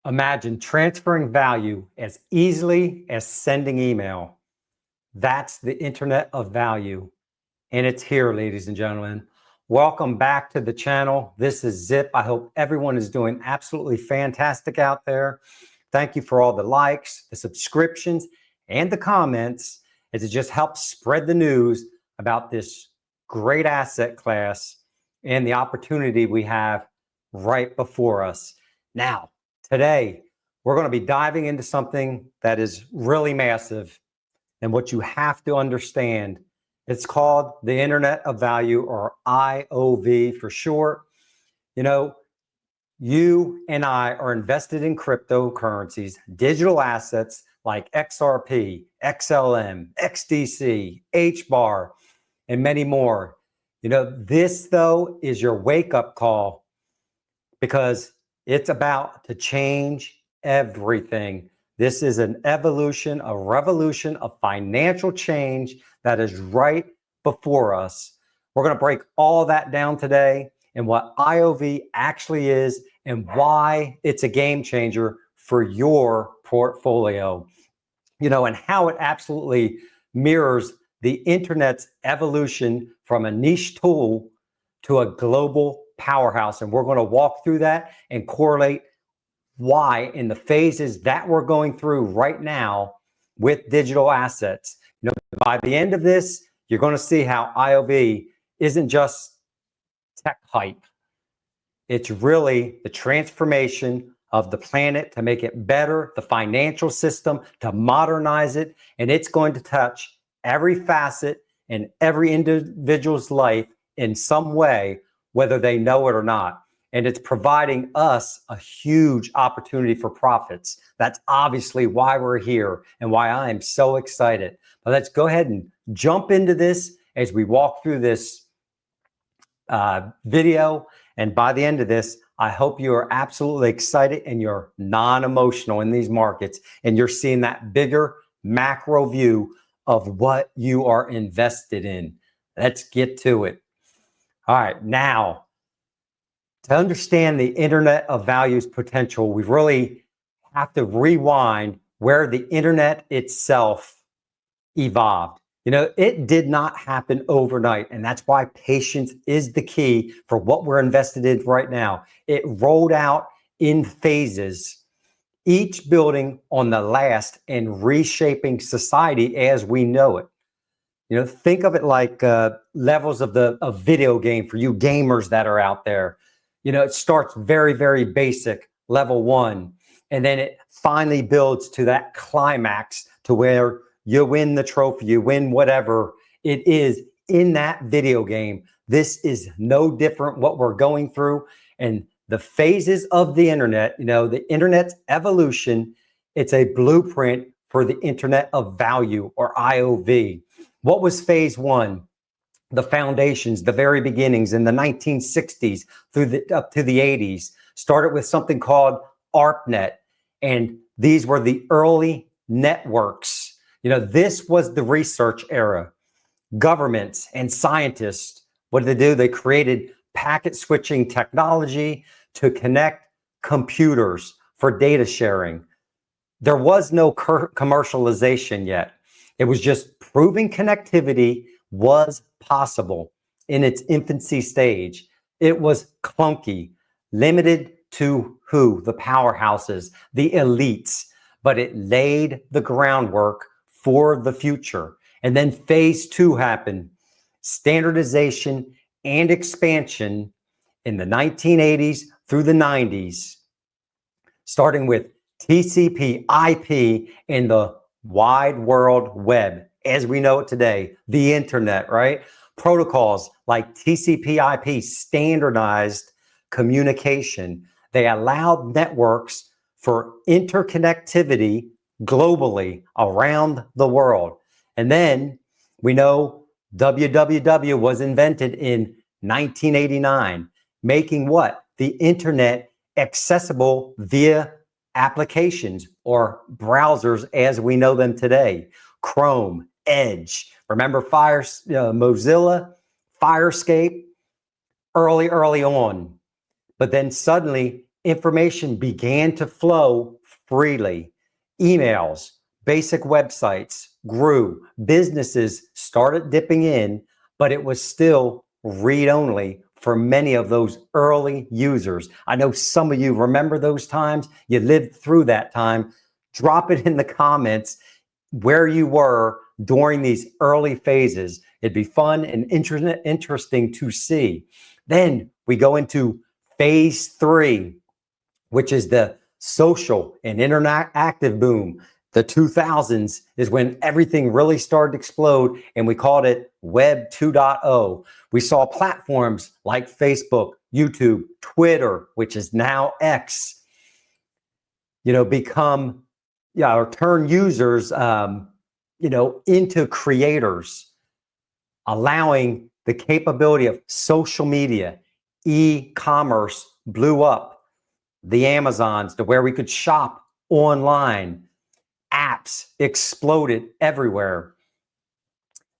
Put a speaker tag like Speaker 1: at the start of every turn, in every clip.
Speaker 1: Imagine transferring value as easily as sending email. That's the Internet of Value. And it's here, ladies and gentlemen. Welcome back to the channel. This is Zip. I hope everyone is doing absolutely fantastic out there. Thank you for all the likes, the subscriptions, and the comments, as it just helps spread the news about this great asset class and the opportunity we have right before us. Now, today, we're going to be diving into something that is really massive and what you have to understand. It's called the Internet of Value, or IOV for short. You know, you and I are invested in cryptocurrencies, digital assets like XRP, XLM, XDC, HBAR, and many more. You know, this though is your wake-up call, because it's about to change everything. This is an evolution, a revolution of financial change that is right before us. We're going to break all that down today, and what IOV actually is and why it's a game changer for your portfolio. You know, and how it absolutely mirrors the internet's evolution from a niche tool to a global powerhouse. And we're going to walk through that and correlate why in the phases that we're going through right now with digital assets. You know, by the end of this, you're going to see how IOV isn't just tech hype. It's really the transformation of the planet to make it better, the financial system to modernize it, and it's going to touch every facet in every individual's life in some way, whether they know it or not. And it's providing us a huge opportunity for profits. That's obviously why we're here and why I am so excited. But let's go ahead and jump into this as we walk through this video. And by the end of this, I hope you are absolutely excited and you're non-emotional in these markets, and you're seeing that bigger macro view of what you are invested in. Let's get to it. All right, now, to understand the Internet of Value's potential, we really have to rewind where the internet itself evolved. You know, it did not happen overnight, and that's why patience is the key for what we're invested in right now. It rolled out in phases, each building on the last and reshaping society as we know it. You know, think of it like levels of a video game for you gamers that are out there. You know, it starts very, very basic, level 1, and then it finally builds to that climax to where you win the trophy, you win whatever it is in that video game. This is no different what we're going through. And the phases of the internet, you know, the internet's evolution, it's a blueprint for the Internet of Value, or IOV. What was phase 1? The foundations, the very beginnings in the 1960s up to the 80s, started with something called ARPANET. And these were the early networks. You know, this was the research era. Governments and scientists, what did they do? They created packet switching technology to connect computers for data sharing. There was no commercialization yet. It was just proving connectivity was possible in its infancy stage. It was clunky, limited to who? The powerhouses, the elites, but it laid the groundwork for the future. And then phase 2 happened, standardization and expansion in the 1980s through the 90s, starting with TCP, IP, and the wide world web as we know it today, the internet, right? Protocols like TCP, IP standardized communication. They allowed networks for interconnectivity globally around the world. And then we know www was invented in 1989, making what? The internet accessible via applications or browsers as we know them today. Chrome, Edge, remember Mozilla, Firescape, early on. But then suddenly information began to flow freely. Emails, basic websites grew. Businesses started dipping in, but it was still read-only for many of those early users. I know some of you remember those times. You lived through that time. Drop it in the comments where you were during these early phases. It'd be fun and interesting to see. Then we go into phase 3, which is the social and interactive boom. The 2000s is when everything really started to explode, and we called it Web 2.0. We saw platforms like Facebook, YouTube, Twitter, which is now X, become, or turn users, into creators, allowing the capability of social media. E-commerce blew up. The Amazons, to where we could shop online. Apps exploded everywhere.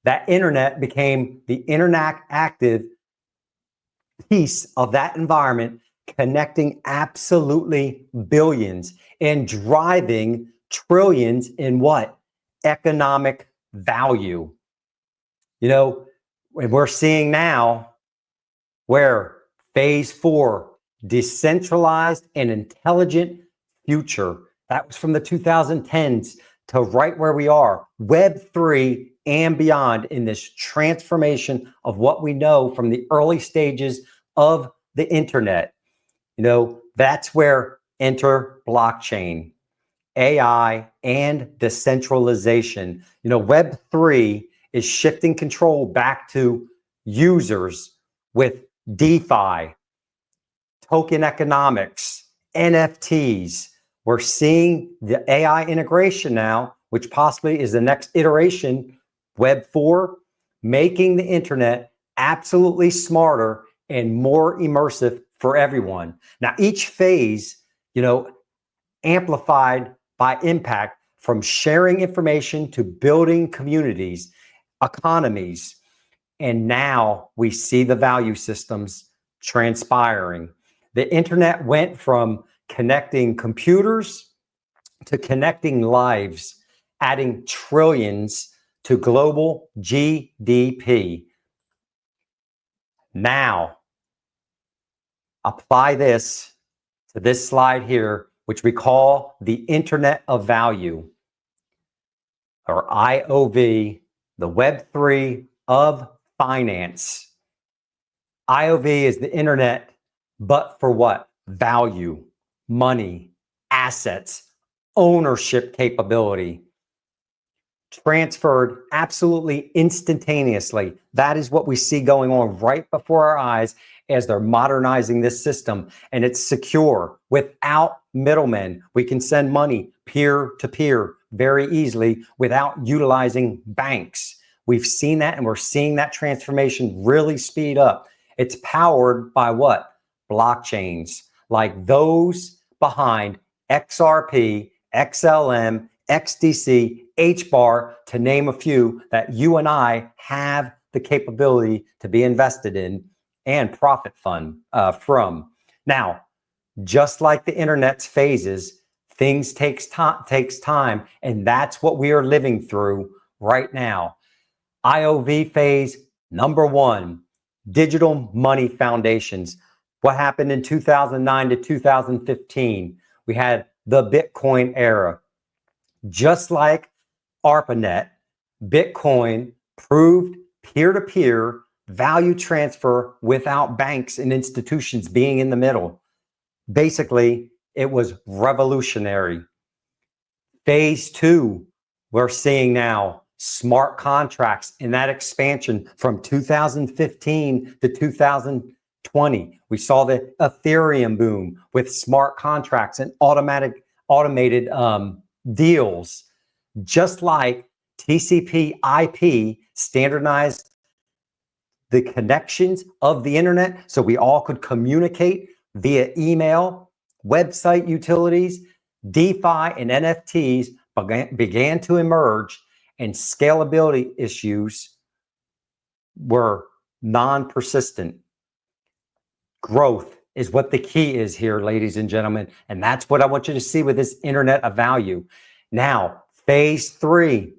Speaker 1: That internet became the interactive piece of that environment, connecting absolutely billions and driving trillions in what? Economic value. And we're seeing now where phase 4, decentralized and intelligent future. That was from the 2010s to right where we are, Web 3 and beyond, in this transformation of what we know from the early stages of the internet. That's where enter blockchain, AI, and decentralization. Web 3 is shifting control back to users with DeFi, token economics, NFTs. We're seeing the AI integration now, which possibly is the next iteration, Web 4, making the internet absolutely smarter and more immersive for everyone. Now, each phase, amplified by impact, from sharing information to building communities, economies, and now we see the value systems transpiring. The internet went from connecting computers to connecting lives, adding trillions to global GDP. Now, apply this to this slide here, which we call the Internet of Value, or IOV, the Web3 of finance. IOV is the internet, but for what? Value, money, assets, ownership capability, transferred absolutely instantaneously. That is what we see going on right before our eyes as they're modernizing this system. And it's secure without middlemen. We can send money peer to peer very easily without utilizing banks. We've seen that, and we're seeing that transformation really speed up. It's powered by what? Blockchains, like those behind XRP, XLM, XDC, HBAR, to name a few that you and I have the capability to be invested in and profit from. Now, just like the internet's phases, things takes time, and that's what we are living through right now. IOV phase number 1, digital money foundations. What happened in 2009 to 2015? We had the Bitcoin era. Just like ARPANET, Bitcoin proved peer-to-peer value transfer without banks and institutions being in the middle. Basically, it was revolutionary. Phase 2, we're seeing now smart contracts in that expansion from 2015 to 2020. We saw the Ethereum boom with smart contracts and automated deals, just like TCP/IP standardized the connections of the internet so we all could communicate via email, website utilities. DeFi and NFTs began to emerge, and scalability issues were non-persistent. Growth is what the key is here, ladies and gentlemen. And that's what I want you to see with this internet of value. Now, phase 3,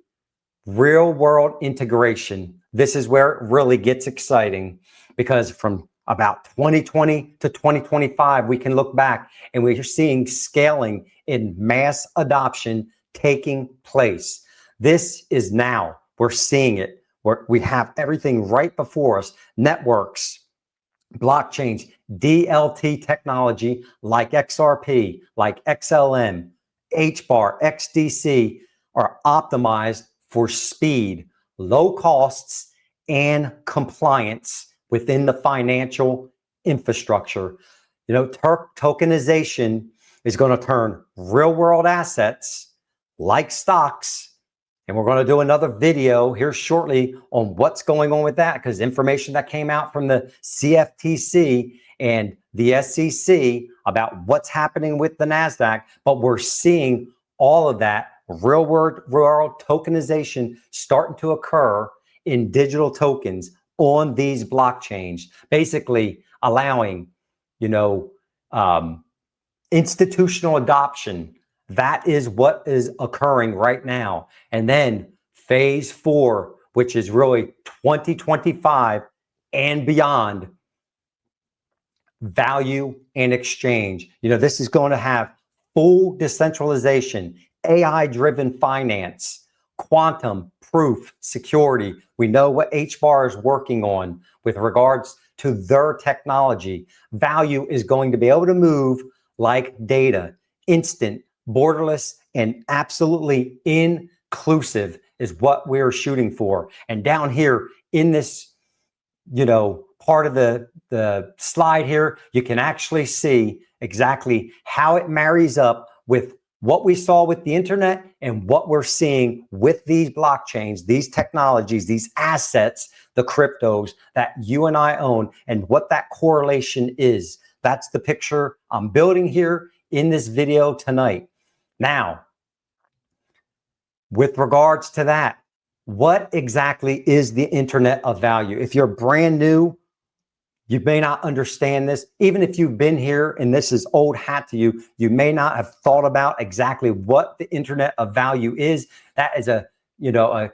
Speaker 1: real world integration. This is where it really gets exciting, because from about 2020 to 2025, we can look back and we're seeing scaling in mass adoption taking place. This is now, we're seeing it. We have everything right before us. Networks, blockchains, DLT technology like XRP, like XLM, HBAR, XDC are optimized for speed, low costs, and compliance within the financial infrastructure. You know, tokenization is going to turn real world assets like stocks. And we're going to do another video here shortly on what's going on with that, because information that came out from the CFTC and the SEC about what's happening with the NASDAQ. But we're seeing all of that real world tokenization starting to occur in digital tokens on these blockchains, basically allowing, institutional adoption. That is what is occurring right now. And then phase 4, which is really 2025 and beyond, value and exchange. This is going to have full decentralization, AI-driven finance, quantum proof security. We know what HBAR is working on with regards to their technology. Value is going to be able to move like data, instant, borderless, and absolutely inclusive is what we're shooting for. And down here in this, part of the slide here, you can actually see exactly how it marries up with what we saw with the internet and what we're seeing with these blockchains, these technologies, these assets, the cryptos that you and I own, and what that correlation is. That's the picture I'm building here in this video tonight. Now, with regards to that, what exactly is the internet of value? If you're brand new, you may not understand this. Even if you've been here and this is old hat to you, you may not have thought about exactly what the internet of value is. That is a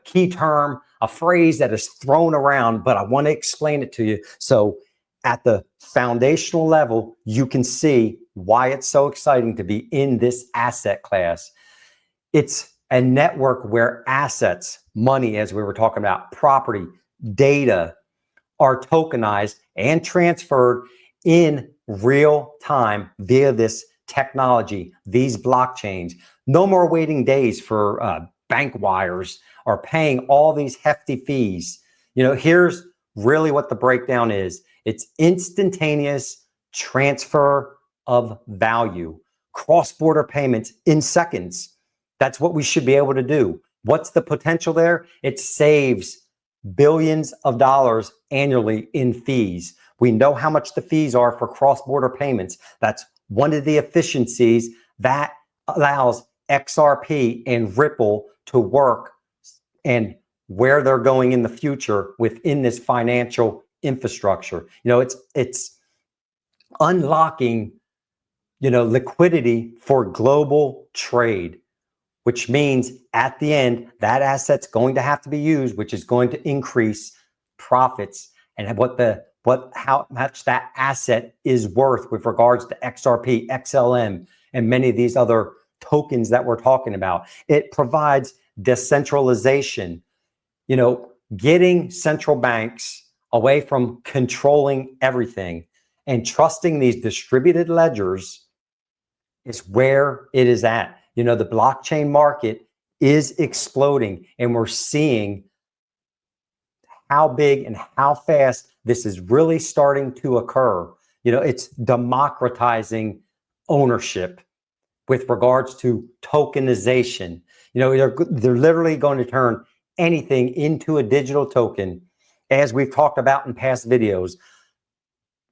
Speaker 1: key term, a phrase that is thrown around, but I want to explain it to you. So at the foundational level, you can see why it's so exciting to be in this asset class. It's a network where assets, money, as we were talking about, property, data, are tokenized and transferred in real time via this technology, these blockchains. No more waiting days for bank wires or paying all these hefty fees. Here's really what the breakdown is. It's instantaneous transfer of value, cross-border payments in seconds. That's what we should be able to do. What's the potential there? It saves billions of dollars annually in fees. We know how much the fees are for cross-border payments. That's one of the efficiencies that allows XRP and Ripple to work and where they're going in the future within this financial infrastructure. It's unlocking, liquidity for global trade, which means at the end, that asset's going to have to be used, which is going to increase profits and how much that asset is worth with regards to XRP, XLM, and many of these other tokens that we're talking about. It provides decentralization, getting central banks away from controlling everything and trusting these distributed ledgers is where it is at. The blockchain market is exploding, and we're seeing how big and how fast this is really starting to occur. It's democratizing ownership with regards to tokenization. They're literally going to turn anything into a digital token, as we've talked about in past videos.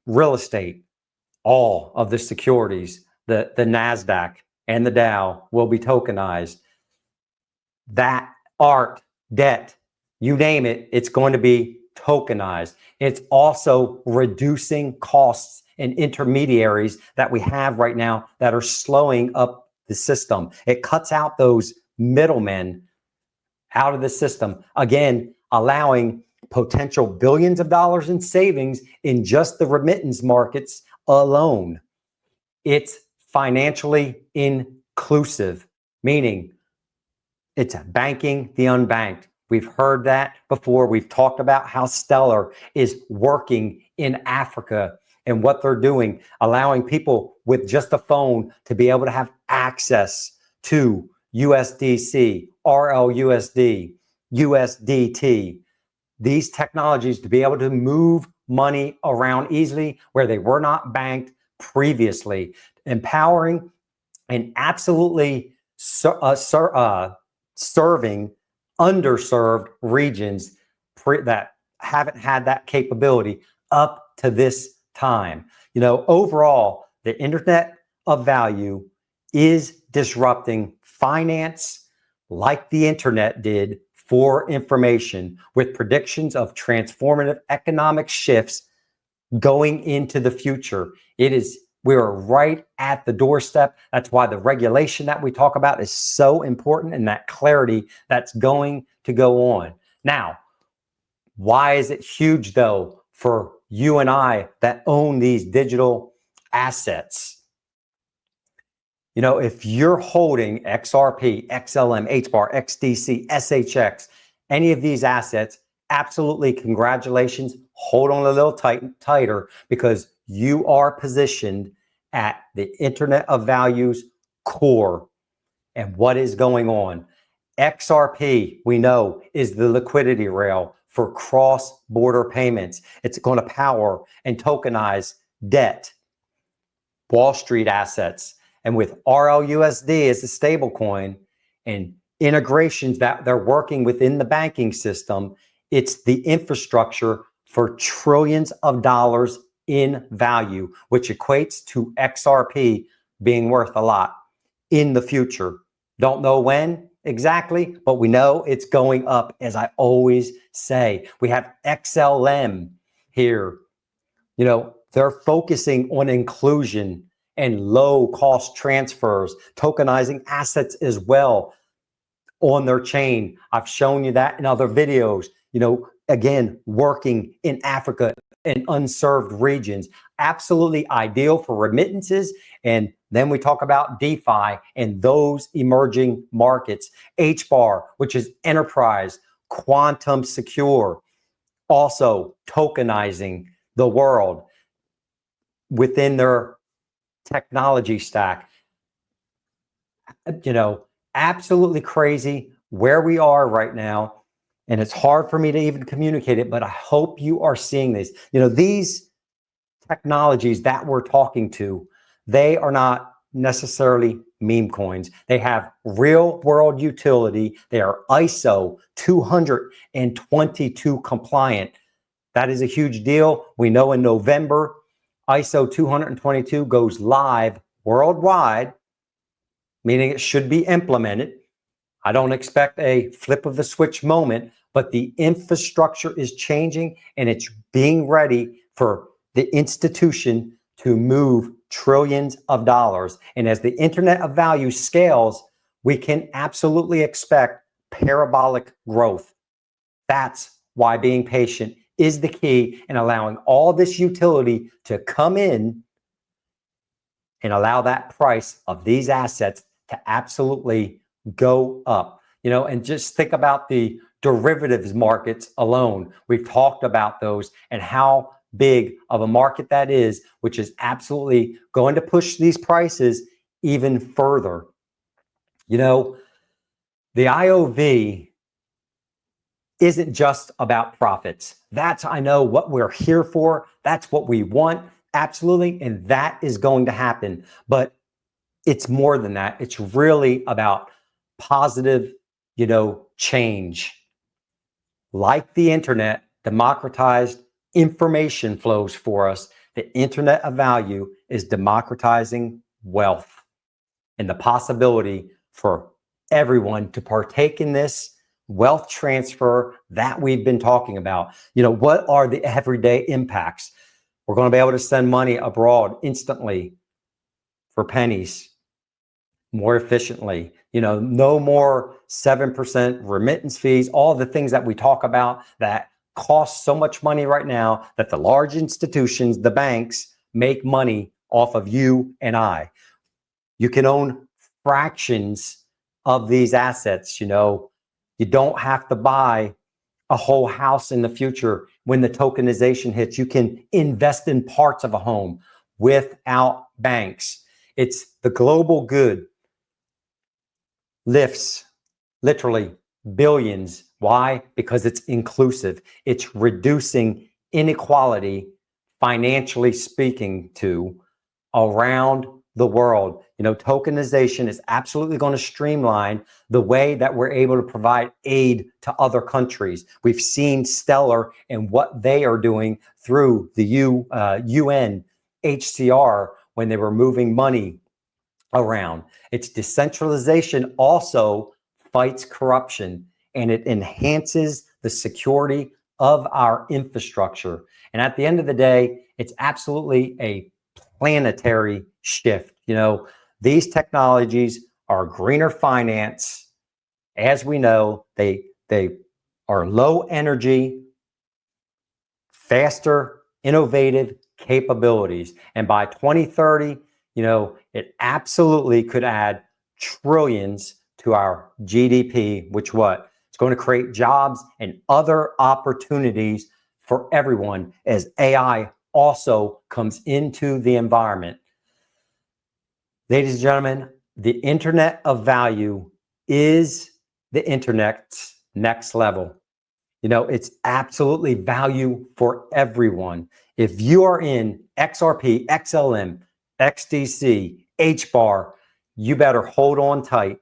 Speaker 1: Real estate, all of the securities, the NASDAQ and the Dow will be tokenized. That art, debt, you name it, it's going to be tokenized. It's also reducing costs and intermediaries that we have right now that are slowing up the system. It cuts out those middlemen out of the system, again, allowing potential billions of dollars in savings in just the remittance markets alone. It's financially inclusive, meaning it's banking the unbanked. We've heard that before. We've talked about how Stellar is working in Africa and what they're doing, allowing people with just a phone to be able to have access to USDC, RLUSD, USDT, these technologies to be able to move money around easily where they were not banked previously, empowering and absolutely serving underserved regions that haven't had that capability up to this time. You know, overall, the Internet of Value is disrupting finance like the internet did for information, with predictions of transformative economic shifts going into the future. We are right at the doorstep. That's why the regulation that we talk about is so important, and that clarity that's going to go on. Now, why is it huge though for you and I that own these digital assets? You know, if you're holding XRP, XLM, HBAR, XDC, SHX, any of these assets, absolutely congratulations. Hold on a little tighter, because you are positioned at the Internet of Values core. And what is going on? XRP, we know, is the liquidity rail for cross-border payments. It's going to power and tokenize debt, Wall Street assets. And with RLUSD as a stable coin and integrations that they're working within the banking system, it's the infrastructure for trillions of dollars in value, which equates to XRP being worth a lot in the future. Don't know when exactly, but we know it's going up, as I always say. We have XLM here. You know, they're focusing on inclusion and low cost transfers, tokenizing assets as well on their chain. I've shown you that in other videos. You know, again, working in Africa and unserved regions, absolutely ideal for remittances. And then we talk about DeFi and those emerging markets, HBAR, which is enterprise, quantum secure, also tokenizing the world within their technology stack. You know, absolutely crazy where we are right now. And it's hard for me to even communicate it, but I hope you are seeing this. You know, these technologies that we're talking to, they are not necessarily meme coins. They have real world utility. They are ISO 222 compliant. That is a huge deal. We know in November, ISO 222 goes live worldwide, meaning it should be implemented. I don't expect a flip of the switch moment, but the infrastructure is changing and it's being ready for the institution to move trillions of dollars. And as the Internet of Value scales, we can absolutely expect parabolic growth. That's why being patient is the key, and allowing all this utility to come in and allow that price of these assets to absolutely go up. You know, and just think about the derivatives markets alone. We've talked about those and how big of a market that is, which is absolutely going to push these prices even further. You know, the IOV isn't just about profits. That's, I know, what we're here for. That's what we want. Absolutely. And that is going to happen. But it's more than that. It's really about positive, you know, change. Like the internet democratized information flows for us, the Internet of Value is democratizing wealth and the possibility for everyone to partake in this wealth transfer that we've been talking about. What are the everyday impacts? We're going to be able to send money abroad instantly for pennies, more efficiently. No more 7% remittance fees, all the things that we talk about that cost so much money right now that the large institutions, the banks, make money off of you and I. You can own fractions of these assets. You don't have to buy a whole house in the future. When the tokenization hits, you can invest in parts of a home without banks. It's the global good lifts literally billions. Why? Because it's inclusive. It's reducing inequality, financially speaking, to around the world. Tokenization is absolutely going to streamline the way that we're able to provide aid to other countries. We've seen Stellar and what they are doing through the UN HCR when they were moving money around. Its decentralization also fights corruption, and it enhances the security of our infrastructure. And at the end of the day, it's absolutely a planetary shift. These technologies are greener finance. As we know, they are low energy, faster, innovative capabilities. And by 2030, it absolutely could add trillions to our GDP, which it's going to create jobs and other opportunities for everyone as AI also comes into the environment. Ladies and gentlemen, the Internet of Value is the Internet's next level. It's absolutely value for everyone. If you are in XRP, XLM, XDC, HBAR, you better hold on tight,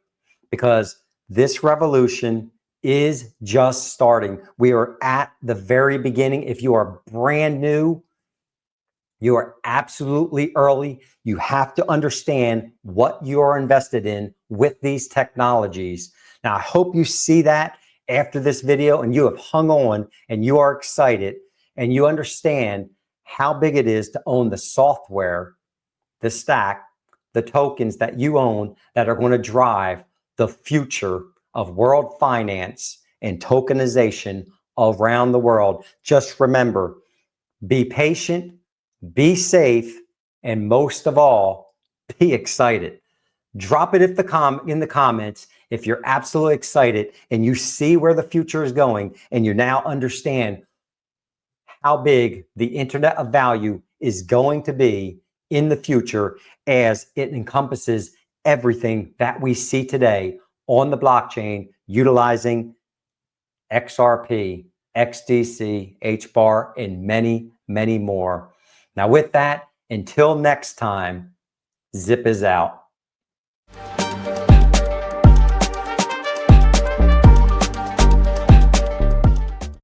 Speaker 1: because this revolution is just starting. We are at the very beginning. If you are brand new, you are absolutely early. You have to understand what you are invested in with these technologies. Now, I hope you see that after this video and you have hung on and you are excited and you understand how big it is to own the software, the stack, the tokens that you own that are going to drive the future of world finance and tokenization around the world. Just remember, be patient, be safe, and most of all, be excited. Drop it in the comments if you're absolutely excited and you see where the future is going and you now understand how big the Internet of Value is going to be in the future, as it encompasses everything that we see today on the blockchain utilizing XRP, XDC, HBAR, and many, many more. Now with that, until next time, Zip is out.